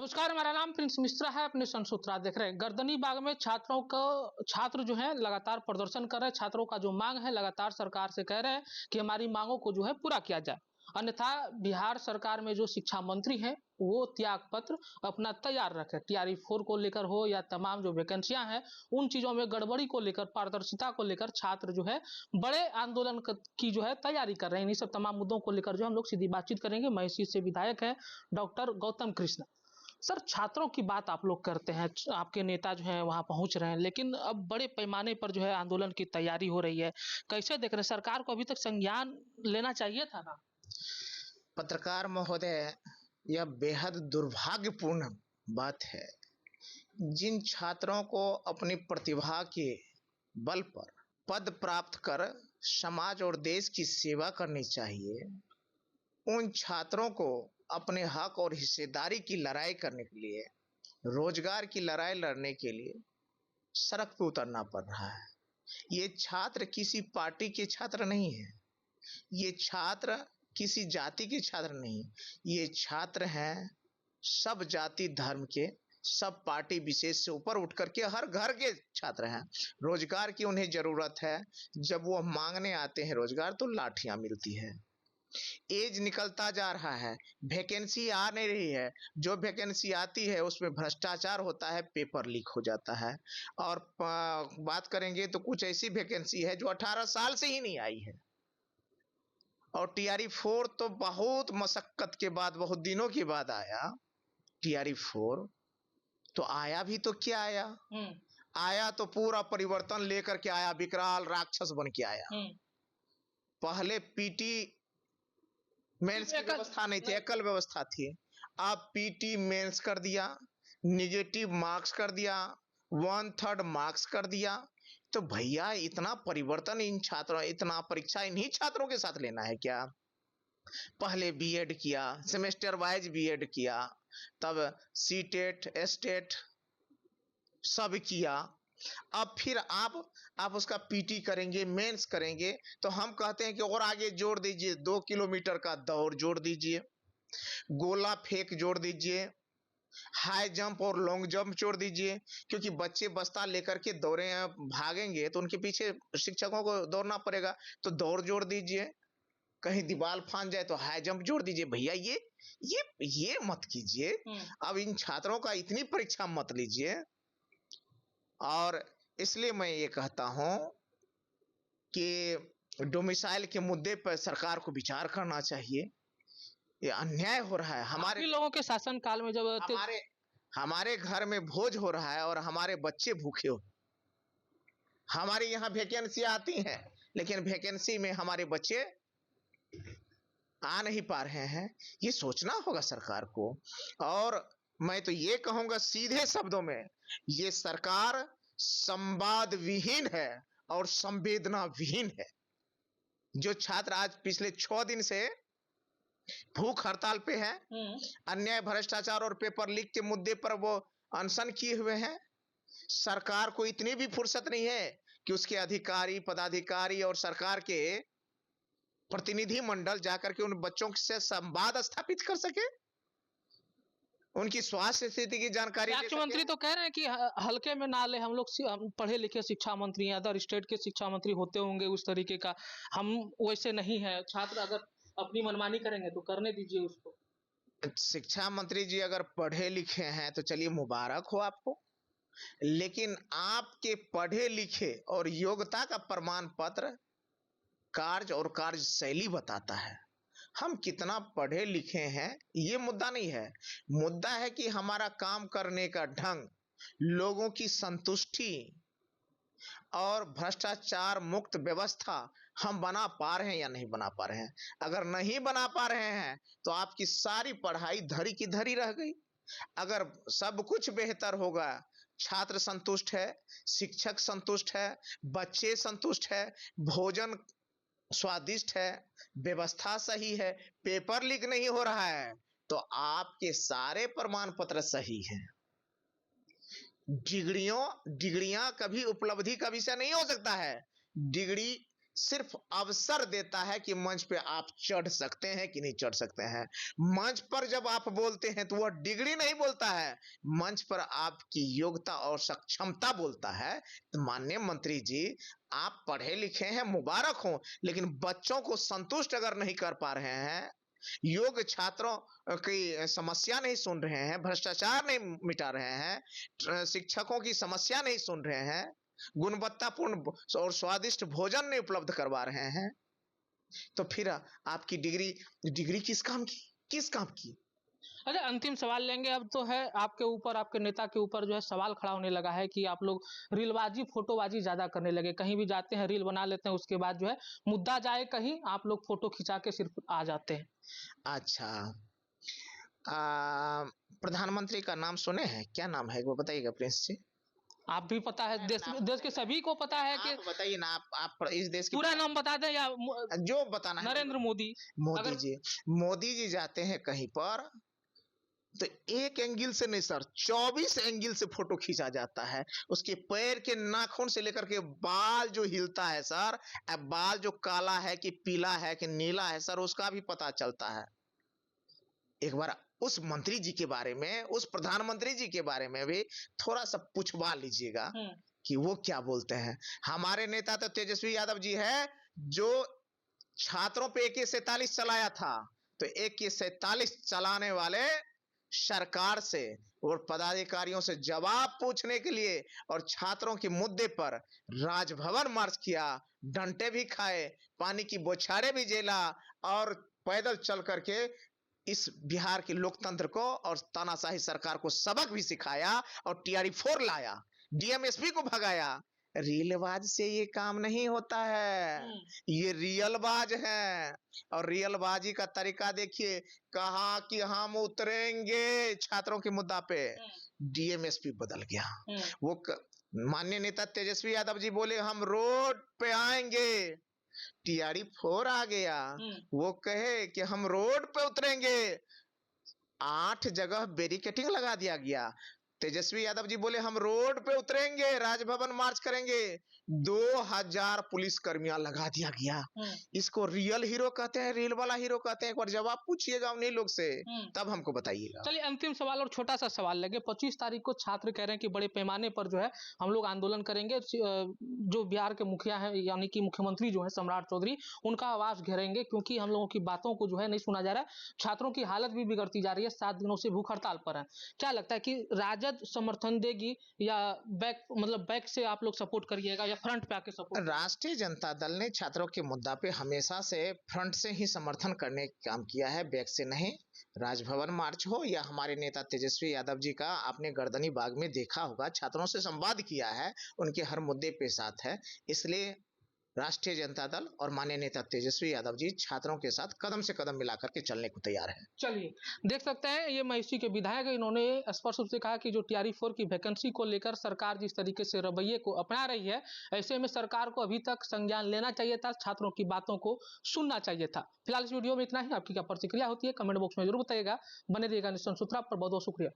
नमस्कार, मेरा नाम प्रिंस मिश्रा है। अपने संसूत्रा देख रहे हैं। गर्दनी बाग में छात्र जो है लगातार प्रदर्शन कर रहे हैं। छात्रों का जो मांग है लगातार सरकार से कह रहे हैं कि हमारी मांगों को जो है पूरा किया जाए, अन्यथा बिहार सरकार में जो शिक्षा मंत्री हैं वो त्याग पत्र अपना तैयार रखे। टीआरई 4 को लेकर हो या तमाम जो वैकेंसियां हैं उन चीजों में गड़बड़ी को लेकर, पारदर्शिता को लेकर छात्र जो है बड़े आंदोलन की जो है तैयारी कर रहे हैं। इन सब तमाम मुद्दों को लेकर जो हम लोग सीधी बातचीत करेंगे। महिषी से विधायक है डॉक्टर गौतम कृष्ण। सर, छात्रों की बात आप लोग करते हैं, आपके नेता जो हैं वहाँ पहुँच रहे हैं, लेकिन अब बड़े पैमाने पर जो है आंदोलन की तैयारी हो रही है। कैसे देख रहे हैं? सरकार को अभी तक संज्ञान लेना चाहिए था ना? पत्रकार महोदय, यह बेहद दुर्भाग्यपूर्ण बात है। जिन छात्रों को अपनी प्रतिभा के बल पर पद प्राप्त कर समाज और देश की सेवा करनी चाहिए, उन छात्रों को अपने हक और हिस्सेदारी की लड़ाई करने के लिए, रोजगार की लड़ाई लड़ने के लिए सड़क पर उतरना पड़ रहा है। ये छात्र किसी पार्टी के छात्र नहीं है, ये छात्र किसी जाति के छात्र नहीं, ये छात्र हैं सब जाति धर्म के, सब पार्टी विशेष से ऊपर उठ करके हर घर के छात्र हैं। रोजगार की उन्हें जरूरत है। जब वो मांगने आते हैं रोजगार तो लाठियां मिलती है। एज निकलता जा रहा है, वैकेंसी आ नहीं रही है। जो वैकेंसी आती है उसमें भ्रष्टाचार होता है, पेपर लीक हो जाता है। और बात करेंगे तो कुछ ऐसी वैकेंसी है जो 18 साल से ही नहीं आई है। और टीआरई 4 तो बहुत मशक्कत के बाद, बहुत दिनों के बाद आया। टीआरई 4 तो आया भी तो क्या आया, आया तो पूरा परिवर्तन लेकर के आया, विकराल राक्षस बन के आया। पहले पीटी मेंस की व्यवस्था नहीं थी, एकल व्यवस्था थी। अब पीटी मेंस कर दिया, निगेटिव मार्क्स कर दिया, 1/3 मार्क्स कर दिया। तो भैया इतना परिवर्तन इन छात्रों, इतना परीक्षा इन्हीं छात्रों के साथ लेना है क्या? पहले बीएड किया, सेमेस्टर वाइज बीएड किया, तब सीटेट एस्टेट सब किया। अब फिर आप उसका पीटी करेंगे, मेंस करेंगे, तो हम कहते हैं कि और आगे जोड़ दीजिए, 2 किलोमीटर का दौड़ जोड़ दीजिए, गोला फेंक जोड़ दीजिए, हाई जंप और लॉन्ग जंप जोड़ दीजिए। क्योंकि बच्चे बस्ता लेकर के दौड़े भागेंगे तो उनके पीछे शिक्षकों को दौड़ना पड़ेगा, तो दौड़ जोड़ दीजिए। कहीं दीवार फांद जाए तो हाई जंप जोड़ दीजिए। भैया ये मत कीजिए। अब इन छात्रों का इतनी परीक्षा मत लीजिए। और इसलिए मैं ये कहता हूं कि डोमिसाइल के मुद्दे पर सरकार को विचार करना चाहिए। ये अन्याय हो रहा है। हमारे लोगों के शासन काल में जब हमारे घर में भोज हो रहा है और हमारे बच्चे भूखे हो। हमारे यहाँ वैकेंसी आती हैं, लेकिन वैकेंसी में हमारे बच्चे आ नहीं पा रहे हैं। ये सोचना होगा सरकार को। और मैं तो ये कहूंगा सीधे शब्दों में, ये सरकार संवाद विहीन है और संवेदना विहीन है। जो छात्र आज पिछले 6 दिन से भूख हड़ताल पे हैं, अन्याय, भ्रष्टाचार और पेपर लीक के मुद्दे पर वो अनशन किए हुए हैं, सरकार को इतनी भी फुर्सत नहीं है कि उसके अधिकारी, पदाधिकारी और सरकार के प्रतिनिधि मंडल जाकर के उन बच्चों से संवाद स्थापित कर सके, उनकी स्वास्थ्य स्थिति की जानकारी। मुख्यमंत्री तो कह रहे हैं कि हल्के में ना ले, हम लोग पढ़े लिखे शिक्षा मंत्री हैं, अदर स्टेट के शिक्षा मंत्री होते होंगे उस तरीके का, हम वैसे नहीं है। छात्र अगर अपनी मनमानी करेंगे तो करने दीजिए उसको। शिक्षा मंत्री जी अगर पढ़े लिखे हैं तो चलिए मुबारक हो आपको, लेकिन आपके पढ़े लिखे और योग्यता का प्रमाण पत्र कार्य और कार्यशैली बताता है। हम कितना पढ़े लिखे हैं ये मुद्दा नहीं है। मुद्दा है कि हमारा काम करने का ढंग, लोगों की संतुष्टि और भ्रष्टाचार मुक्त व्यवस्था हम बना पा रहे हैं या नहीं बना पा रहे हैं। अगर नहीं बना पा रहे हैं तो आपकी सारी पढ़ाई धरी की धरी रह गई। अगर सब कुछ बेहतर होगा, छात्र संतुष्ट है, शिक्षक संतुष्ट है, बच्चे संतुष्ट है, भोजन स्वादिष्ट है, व्यवस्था सही है, पेपर लीक नहीं हो रहा है, तो आपके सारे प्रमाण पत्र सही हैं। डिग्रियां कभी उपलब्धि का विषय नहीं हो सकता है। डिग्री सिर्फ अवसर देता है कि मंच पे आप चढ़ सकते हैं कि नहीं चढ़ सकते हैं। मंच पर जब आप बोलते हैं तो वह डिग्री नहीं बोलता है, मंच पर आपकी योग्यता और सक्षमता बोलता है। तो माननीय मंत्री जी, आप पढ़े लिखे हैं, मुबारक हो, लेकिन बच्चों को संतुष्ट अगर नहीं कर पा रहे हैं, योग्य छात्रों की समस्या नहीं सुन रहे हैं, भ्रष्टाचार नहीं मिटा रहे हैं, शिक्षकों की समस्या नहीं सुन रहे हैं, गुणवत्तापूर्ण और स्वादिष्ट भोजन नहीं उपलब्ध करवा रहे हैं, तो फिर आपकी डिग्री डिग्री किस काम की, किस काम की? अच्छा, अंतिम सवाल लेंगे अब तो है आपके ऊपर, आपके नेता के ऊपर जो है सवाल खड़ा होने लगा है कि आप लोग रीलबाजी, फोटोबाजी ज़्यादा करने लगे। कहीं भी जाते हैं रील बना लेते हैं, उसके बाद जो है मुद्दा जाए कहीं, आप लोग फोटो खिंचा के सिर्फ आ जाते हैं। अच्छा, प्रधानमंत्री का नाम सुने हैं? क्या नाम है वो बताइएगा प्रिंस जी? आप भी पता है, देश देश के सभी को पता है कि आप बताइए ना, आप इस देश की पूरा नाम बता दें या जो बताना है नरेंद्र मोदी। मोदी अगर जी, मोदी जी जाते हैं कहीं पर तो एक एंगल से नहीं सर, 24 एंगल से फोटो खींचा जाता है। उसके पैर के नाखून से लेकर के बाल जो हिलता है सर, अब बाल जो काला है कि पीला है कि नीला है सर, उसका भी पता चलता है। एक बार उस मंत्री जी के बारे में, उस प्रधानमंत्री जी के बारे में भी थोड़ा सा पूछवा लीजिएगा कि वो क्या बोलते हैं। हमारे नेता तो तेजस्वी यादव जी है, जो छात्रों पे AK-47 चलाया था, तो AK-47 चलाने वाले सरकार से और पदाधिकारियों से जवाब पूछने के लिए और छात्रों के मुद्दे पर राजभवन मार्च किया, डंडे भी खाए, पानी की बौछारें भी झेला और पैदल चल करके इस बिहार के लोकतंत्र को और तानाशाही सरकार को सबक भी सिखाया और TRE-4 लाया, DMSP को भगाया। रीलबाज से ये काम नहीं होता है, ये रियलबाज है। और रियलबाजी का तरीका देखिए, कहा कि हम उतरेंगे छात्रों के मुद्दा पे, DMSP बदल गया। वो माननीय नेता तेजस्वी यादव जी बोले हम रोड पे आएंगे, TRE-4 आ गया। वो कहे कि हम रोड पे उतरेंगे, 8 जगह बैरिकेटिंग लगा दिया गया। तेजस्वी यादव जी बोले हम रोड पे उतरेंगे, राजभवन मार्च करेंगे, 2000 पुलिस कर्मियां लगा दिया गया। इसको रियल हीरो कहते हैं, रियल वाला हीरो कहते हैं? एक बार जवाब पूछिएगा उन्हीं लोग से, तब हमको बताइएगा। चलिए अंतिम सवाल और छोटा सा सवाल लगे। 25 तारीख को छात्र कह रहे हैं कि बड़े पैमाने पर जो है हम लोग आंदोलन करेंगे, जो बिहार के मुखिया हैं यानी कि मुख्यमंत्री जो है सम्राट चौधरी, उनका आवाज घेरेंगे, क्योंकि हम लोगों की बातों को जो है नहीं सुना जा रहा है। छात्रों की हालत भी बिगड़ती जा रही है, 7 दिनों से भूख हड़ताल पर है। क्या लगता है कि राजद समर्थन देगी या बैक से आप लोग सपोर्ट करिएगा या फ्रंट पे आके सपोर्ट? राष्ट्रीय जनता दल ने छात्रों के मुद्दा पे हमेशा से फ्रंट से ही समर्थन करने का काम किया है, बैक से नहीं। राजभवन मार्च हो या हमारे नेता तेजस्वी यादव जी का आपने गर्दनी बाग में देखा होगा, छात्रों से संवाद किया है, उनके हर मुद्दे पे साथ है। इसलिए राष्ट्रीय जनता दल और माननीय नेता तेजस्वी यादव जी छात्रों के साथ कदम से कदम मिलाकर के चलने को तैयार है। चलिए, देख सकते हैं ये महिषी के विधायक, इन्होंने स्पष्ट रूप से कहा कि जो TRE-4 की वैकेंसी को लेकर सरकार जिस तरीके से रवैये को अपना रही है, ऐसे में सरकार को अभी तक संज्ञान लेना चाहिए था, छात्रों की बातों को सुनना चाहिए था। फिलहाल इस वीडियो में इतना ही। आपकी क्या प्रतिक्रिया होती है कमेंट बॉक्स में जरूर बताइएगा। बने रहिएगा नेशन सूत्रा पर। बहुत बहुत शुक्रिया।